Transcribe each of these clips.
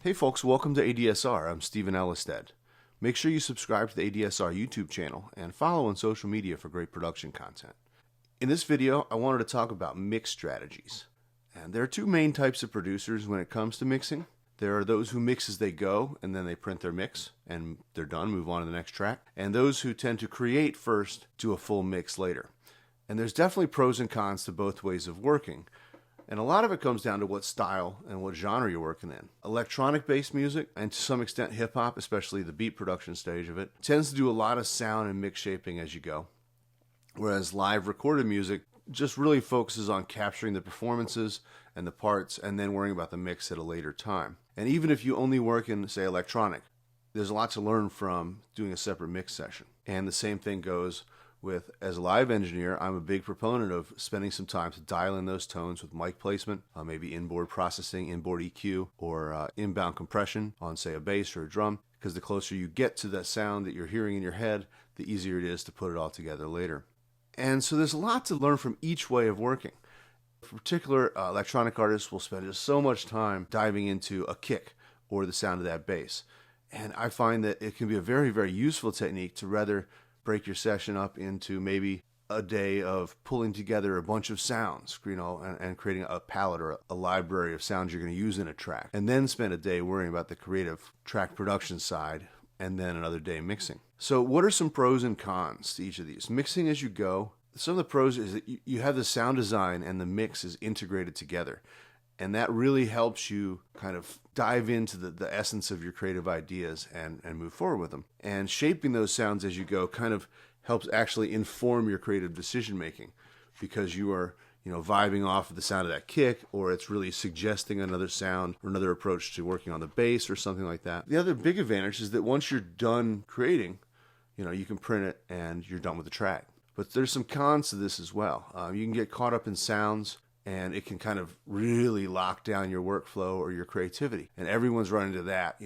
Hey folks, welcome to ADSR. I'm Stephen Ellestad. Make sure you subscribe to the ADSR YouTube channel and follow on social media for great production content. In this video, I wanted to talk about mix strategies. And there are two main types of producers when it comes to mixing. There are those who mix as they go and then they print their mix and they're done, move on to the next track. And those who tend to create first, do a full mix later. And there's definitely pros and cons to both ways of working. And a lot of it comes down to what style and what genre you're working in. Electronic-based music, and to some extent hip-hop, especially the beat production stage of it, tends to do a lot of sound and mix shaping as you go. Whereas live recorded music just really focuses on capturing the performances and the parts and then worrying about the mix at a later time. And even if you only work in, say, electronic, there's a lot to learn from doing a separate mix session. And the same thing goes with, as a live engineer, I'm a big proponent of spending some time to dial in those tones with mic placement, maybe inboard processing, inboard EQ, or inbound compression on, say, a bass or a drum, because the closer you get to that sound that you're hearing in your head, the easier it is to put it all together later. And so there's a lot to learn from each way of working. For particular, electronic artists will spend just so much time diving into a kick or the sound of that bass. And I find that it can be a very, very useful technique to rather break your session up into maybe a day of pulling together a bunch of sounds, and creating a palette or a library of sounds you're going to use in a track, and then spend a day worrying about the creative track production side, and then another day mixing. So what are some pros and cons to each of these? Mixing as you go. Some of the pros is that you have the sound design and the mix is integrated together. And that really helps you kind of dive into the essence of your creative ideas and move forward with them. And shaping those sounds as you go kind of helps actually inform your creative decision making, because you are, vibing off of the sound of that kick, or it's really suggesting another sound or another approach to working on the bass or something like that. The other big advantage is that once you're done creating, you can print it and you're done with the track. But there's some cons to this as well. You can get caught up in sounds, and it can kind of really lock down your workflow or your creativity. And everyone's run into that.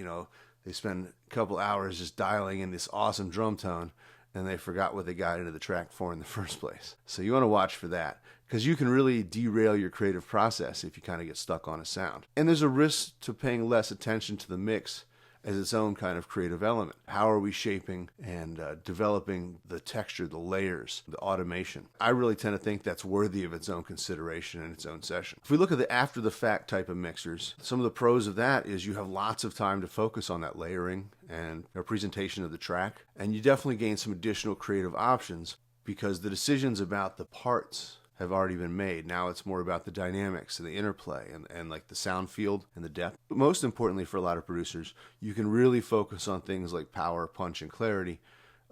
They spend a couple hours just dialing in this awesome drum tone, and they forgot what they got into the track for in the first place. So you want to watch for that, because you can really derail your creative process if you kind of get stuck on a sound. And there's a risk to paying less attention to the mix as its own kind of creative element. How are we shaping and developing the texture, the layers, the automation? I really tend to think that's worthy of its own consideration in its own session. If we look at the after-the-fact type of mixers, some of the pros of that is you have lots of time to focus on that layering and presentation of the track, and you definitely gain some additional creative options because the decisions about the parts have already been made. Now it's more about the dynamics and the interplay and like the sound field and the depth. But most importantly for a lot of producers, you can really focus on things like power, punch, and clarity.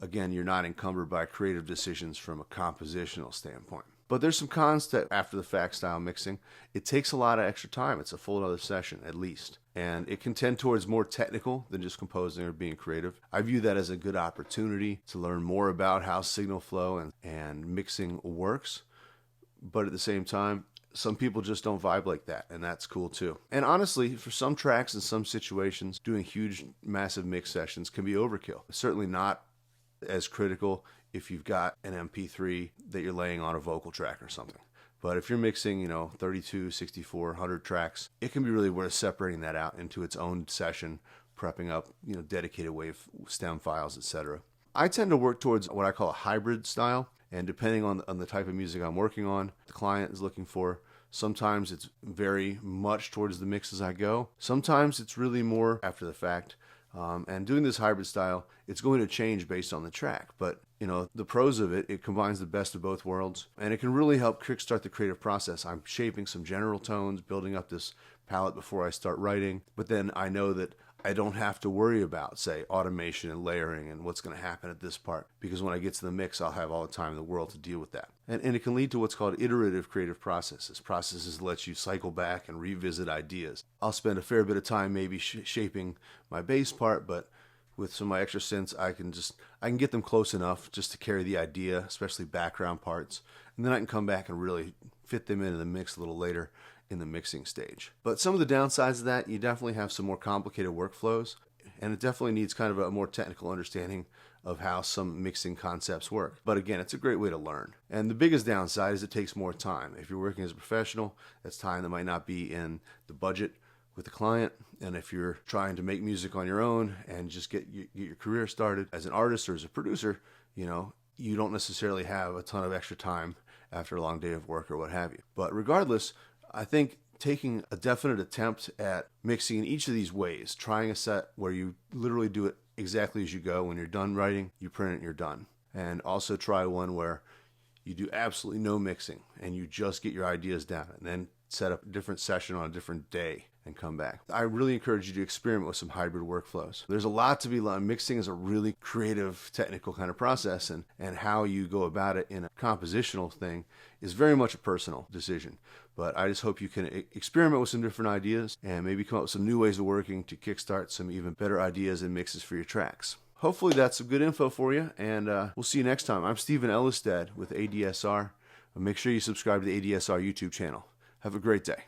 Again, you're not encumbered by creative decisions from a compositional standpoint. But there's some cons to after-the-fact style mixing. It takes a lot of extra time. It's a full other session at least. And it can tend towards more technical than just composing or being creative. I view that as a good opportunity to learn more about how signal flow and mixing works. But at the same time, some people just don't vibe like that, and that's cool too. And honestly, for some tracks and some situations, doing huge, massive mix sessions can be overkill. It's certainly not as critical if you've got an MP3 that you're laying on a vocal track or something. But if you're mixing, 32, 64, 100 tracks, it can be really worth separating that out into its own session, prepping up, dedicated wave stem files, etc. I tend to work towards what I call a hybrid style. And depending on the type of music I'm working on, the client is looking for, sometimes it's very much towards the mix as I go. Sometimes it's really more after the fact. And doing this hybrid style, it's going to change based on the track. But, the pros of it combines the best of both worlds. And it can really help kickstart the creative process. I'm shaping some general tones, building up this palette before I start writing. But then I know that I don't have to worry about, say, automation and layering and what's going to happen at this part, because when I get to the mix, I'll have all the time in the world to deal with that. And it can lead to what's called iterative creative processes. Processes let you cycle back and revisit ideas. I'll spend a fair bit of time maybe shaping my bass part, but with some of my extra synths, I can get them close enough just to carry the idea, especially background parts, and then I can come back and really fit them into the mix a little later in the mixing stage. But some of the downsides of that, you definitely have some more complicated workflows, and it definitely needs kind of a more technical understanding of how some mixing concepts work. But again, it's a great way to learn. And the biggest downside is it takes more time. If you're working as a professional, that's time that might not be in the budget with the client. And if you're trying to make music on your own and just get your career started as an artist or as a producer, you don't necessarily have a ton of extra time after a long day of work or what have you. But regardless, I think taking a definite attempt at mixing in each of these ways, trying a set where you literally do it exactly as you go. When you're done writing, you print it and you're done. And also try one where you do absolutely no mixing and you just get your ideas down, and then set up a different session on a different day and come back. I really encourage you to experiment with some hybrid workflows. There's a lot to be learned. Mixing is a really creative, technical kind of process, and how you go about it in a compositional thing is very much a personal decision. But I just hope you can experiment with some different ideas and maybe come up with some new ways of working to kickstart some even better ideas and mixes for your tracks. Hopefully that's some good info for you, and we'll see you next time. I'm Stephen Ellestad with ADSR. Make sure you subscribe to the ADSR YouTube channel. Have a great day.